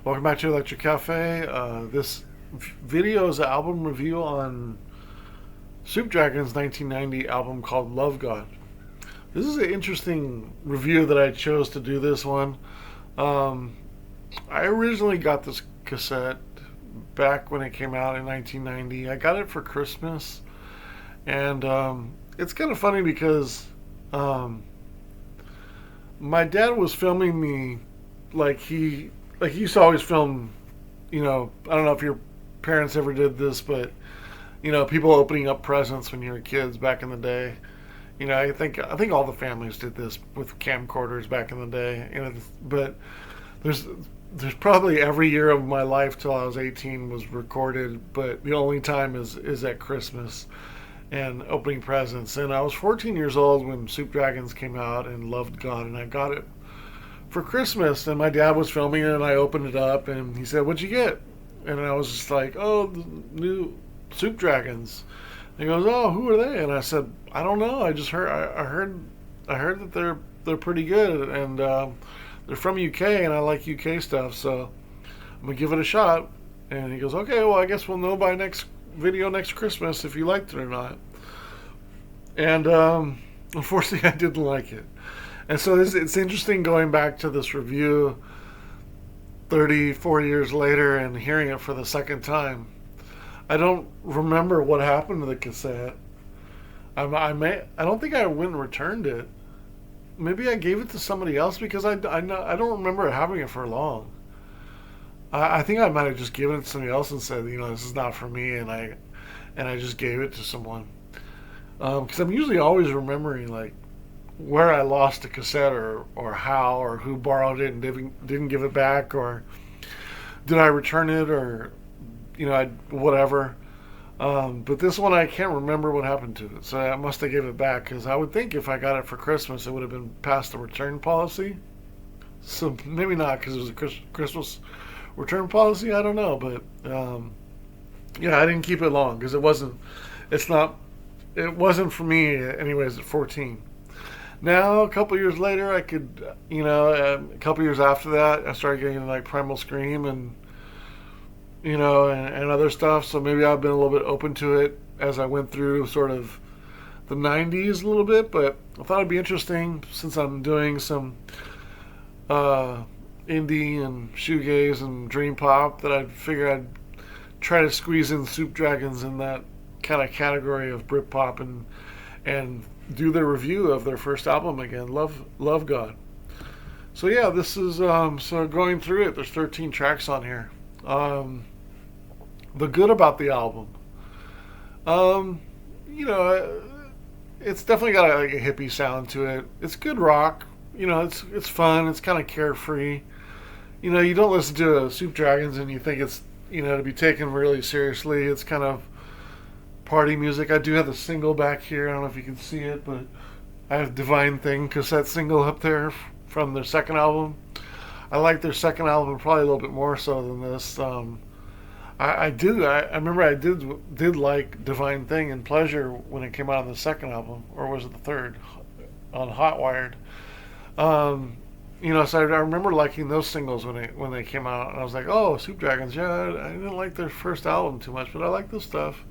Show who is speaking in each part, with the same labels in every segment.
Speaker 1: Welcome back to Electric Cafe. This video is an album review on Soup Dragon's 1990 album called Lovegod. This is an interesting review that I chose to do this one. Um, I originally got this cassette back when it came out in 1990. I got it for Christmas, and it's kind of funny because um, my dad was filming me like he used to always film. I don't know if your parents ever did this, but people opening up presents when you were kids back in the day. I think all the families did this with camcorders back in the day. But there's there's probably every year of my life till I was 18 was recorded, but the only time is at Christmas and opening presents. And I was 14 years old when Soup Dragons came out and Loved God, and I got it for Christmas. And my dad was filming it, and I opened it up, and he said, "What'd you get?" And I was just like, "Oh, the new Soup Dragons." And he goes, "Oh, who are they?" And I said, "I don't know. I just heard. I heard that they're pretty good, and they're from UK, and I like UK stuff, so I'm gonna give it a shot." And he goes, "Okay, well, I guess we'll know by next video next Christmas if you liked it or not." And unfortunately, I didn't like it. And so it's interesting going back to this review 34 years later and hearing it for the second time. I don't remember what happened to the cassette. I don't think I went and returned it. Maybe I gave it to somebody else because I don't remember having it for long. I think I might have just given it to somebody else and said, this is not for me, and I just gave it to someone. Because I'm usually always remembering like where I lost a cassette, or how, or who borrowed it and didn't give it back, or did I return it, or whatever. But this one I can't remember what happened to it, so I must have gave it back, because I would think if I got it for Christmas it would have been past the return policy. So maybe not, because it was a Christmas return policy. I don't know, but yeah, I didn't keep it long because it wasn't for me anyways at 14. Now, a couple years later, I could, a couple years after that, I started getting like Primal Scream and, and other stuff. So maybe I've been a little bit open to it as I went through sort of the 90s a little bit. But I thought it'd be interesting since I'm doing some indie and shoegaze and dream pop that I'd figure I'd try to squeeze in Soup Dragons in that kind of category of Britpop and do their review of their first album again, Love God. So yeah, this is so going through it. There's 13 tracks on here. The good about the album, um, you know, it's definitely got like a hippie sound to it. It's good rock. It's fun. It's kind of carefree. You don't listen to Soup Dragons and you think it's to be taken really seriously. It's kind of party music. I do have the single back here. I don't know if you can see it, but I have Divine Thing cassette single up there from their second album. I like their second album probably a little bit more so than this. I remember I did like Divine Thing and Pleasure when it came out on the second album, or was it the third, on Hotwired. Um, so I remember liking those singles when they came out, and I was like, oh, Soup Dragons. Yeah, I didn't like their first album too much, but I like this stuff.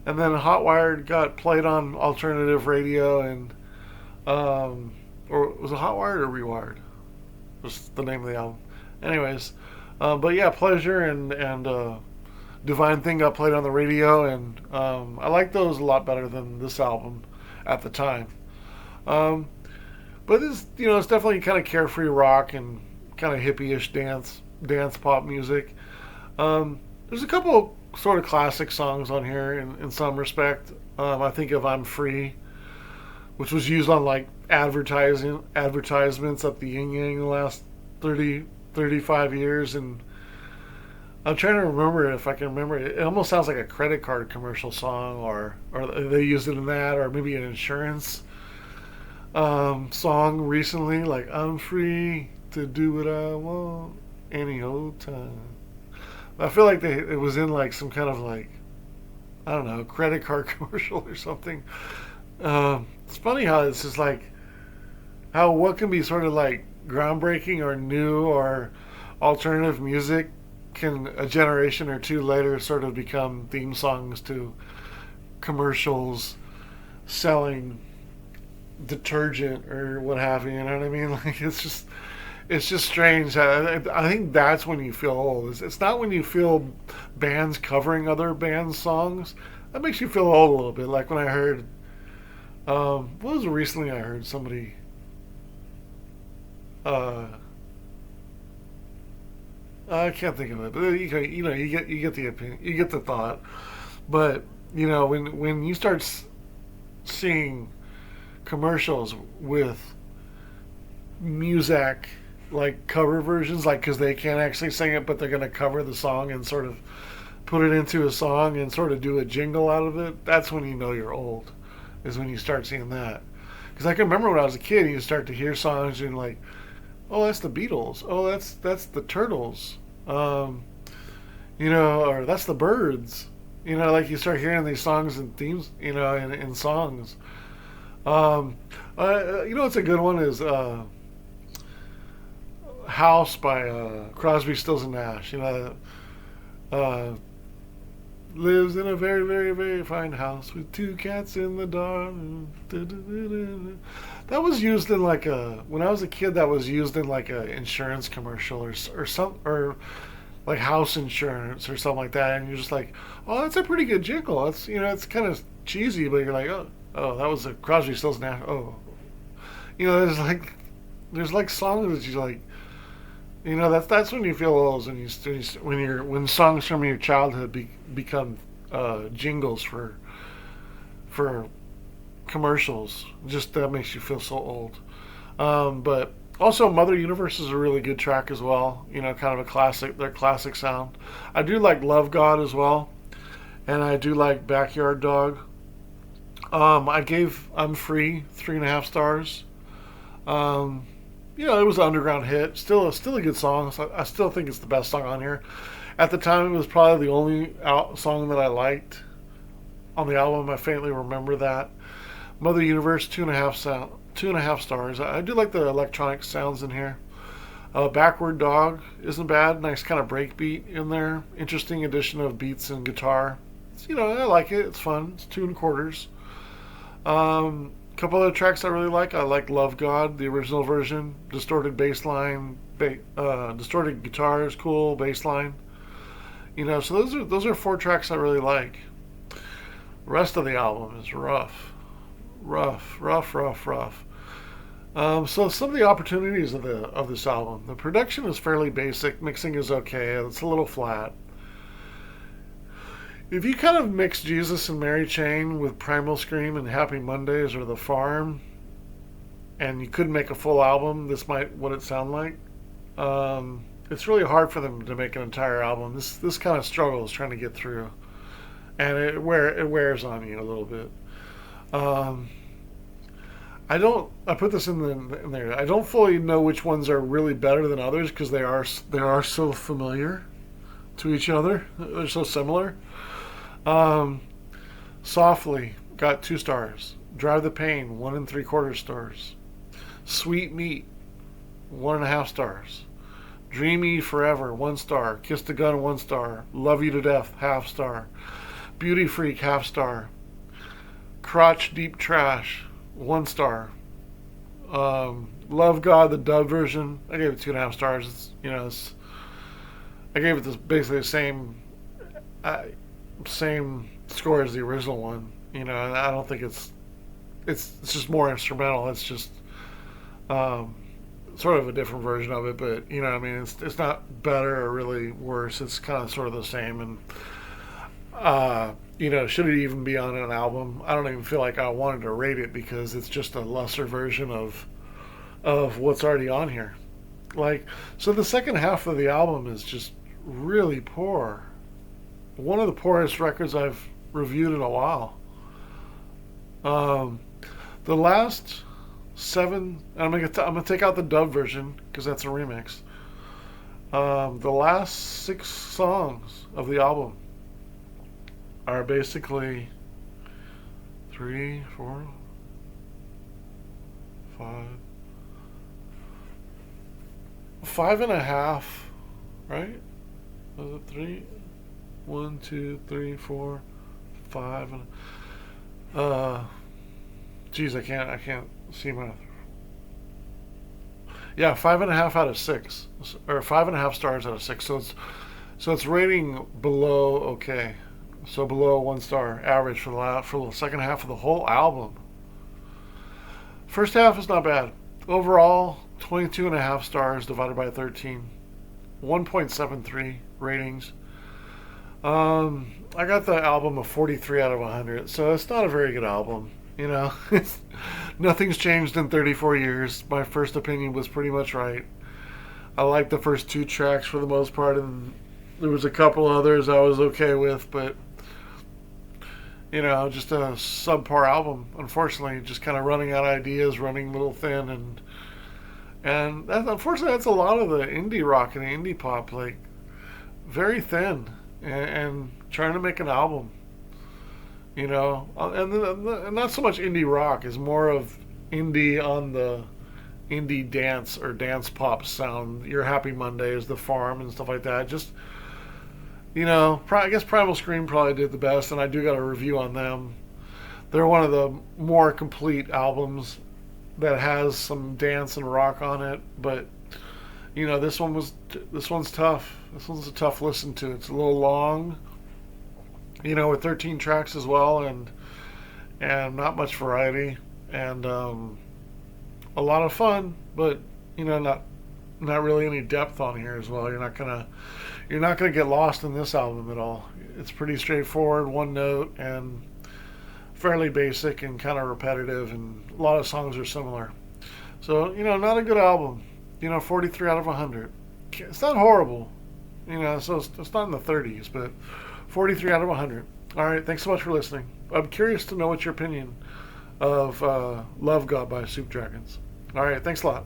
Speaker 1: And then Hotwired got played on alternative radio, and or was it Hotwired or Rewired? Was the name of the album. Anyways, but yeah, Pleasure and Divine Thing got played on the radio, and I like those a lot better than this album at the time. Um, but it's definitely kind of carefree rock and kind of hippie-ish dance pop music. There's a couple sort of classic songs on here in some respect. I think of "I'm Free," which was used on like advertisements at the Yin Yang the last 35 years, and I'm trying to remember if I can remember it. It almost sounds like a credit card commercial song, or they used it in that, or maybe an insurance song recently, like "I'm free to do what I want any old time." I feel like it was in like some kind of like, I don't know, credit card commercial or something. It's funny how it's just like how what can be sort of like groundbreaking or new or alternative music can a generation or two later sort of become theme songs to commercials selling detergent or what have you. You know what I mean? Like it's just strange. I think that's when you feel old. It's not when you feel bands covering other bands' songs. That makes you feel old a little bit. Like when I heard, what was it recently? I heard somebody. Uh, I can't think of it, but you get the opinion, you get the thought. But when you start seeing commercials with music like cover versions, like because they can't actually sing it, but they're going to cover the song and sort of put it into a song and sort of do a jingle out of it. That's when you know you're old, is when you start seeing that. Because I can remember when I was a kid, you start to hear songs and like, oh, that's the Beatles. Oh, that's the Turtles. Um, or that's the Birds. Like you start hearing these songs and themes, in songs. Um, what's a good one is House by Crosby, Stills and Nash. Uh, lives in a very, very, very fine house with two cats in the dark. That was used in like when I was a kid. That was used in like a insurance commercial or like house insurance or something like that. And you're just like, oh, that's a pretty good jingle. It's kind of cheesy, but you're like, oh, that was a Crosby, Stills Nash. Oh, there's like songs that you like. That's when you feel old, when songs from your childhood become jingles for commercials. Just that makes you feel so old. But also, Mother Universe is a really good track as well. Kind of a classic, their classic sound. I do like Love God as well, and I do like Backyard Dog. I gave I'm Free 3.5 stars. Um, it was an underground hit. Still a good song. So I still think it's the best song on here. At the time, it was probably the only song that I liked on the album. I faintly remember that. Mother Universe 2.5 stars. I do like the electronic sounds in here. Backward Dog isn't bad. Nice kind of breakbeat in there. Interesting addition of beats and guitar. I like it. It's fun. It's 2.25. A couple other tracks I really like. I like Love God, the original version. Distorted bass line, distorted guitars, cool bass line. So those are 4 tracks I really like. The rest of the album is rough, rough, rough, rough, rough. So some of the opportunities of this album. The production is fairly basic. Mixing is okay. It's a little flat. If you kind of mix Jesus and Mary Chain with Primal Scream and Happy Mondays or The Farm, and you could make a full album, this might what it sound like. It's really hard for them to make an entire album. This kind of struggle is trying to get through, and it wears on you a little bit. Um, I put this in there. I don't fully know which ones are really better than others because they are so familiar to each other. They're so similar. Um, Softly got 2 stars. Drive the Pain 1.75 stars. Sweet Meat 1.5 stars. Dreamy Forever 1 star. Kiss the Gun 1 star. Love You to Death ½ star. Beauty Freak ½ star. Crotch Deep Trash 1 star. Love God, the dub version, I gave it 2.5 stars. I gave it basically the same score as the original one. And I don't think it's just more instrumental. It's just sort of a different version of it, but it's not better or really worse. It's kind of sort of the same, and should it even be on an album? I don't even feel like I wanted to rate it because it's just a lesser version of what's already on here. So the second half of the album is just really poor. One of the poorest records I've reviewed in a while. The last 7, I'm gonna take out the dub version because that's a remix. The last 6 songs of the album are basically 3, 4, 5, 5.5 right? Was it three? 1, 2, 3, 4, 5, and geez, I can't see my. Yeah, 5.5 out of 6, or 5.5 stars out of 6. So it's rating below okay, so below 1 star average for the second half of the whole album. First half is not bad. Overall, 22.5 stars divided by 13, 1.73 ratings. I got the album a 43 out of 100, so it's not a very good album. You know, nothing's changed in 34 years. My first opinion was pretty much right. I liked the first 2 tracks for the most part, and there was a couple others I was okay with, but just a subpar album. Unfortunately, just kind of running out of ideas, running a little thin, and unfortunately that's a lot of the indie rock and the indie pop, like very thin, and trying to make an album. And not so much indie rock, is more of indie on the indie dance or dance pop sound. Your Happy Mondays, The Farm, and stuff like that. Just I guess Primal Scream probably did the best, and I do got a review on them. They're one of the more complete albums that has some dance and rock on it, but this one's tough. This one's a tough listen to. It's a little long, with 13 tracks as well, and not much variety, and a lot of fun, but not really any depth on here as well. You're not gonna get lost in this album at all. It's pretty straightforward, one note, and fairly basic and kind of repetitive, and a lot of songs are similar. So not a good album. 43 out of 100. It's not horrible. So it's not in the 30s, but 43 out of 100. All right, thanks so much for listening. I'm curious to know what your opinion of Lovegod by Soup Dragons. All right, thanks a lot.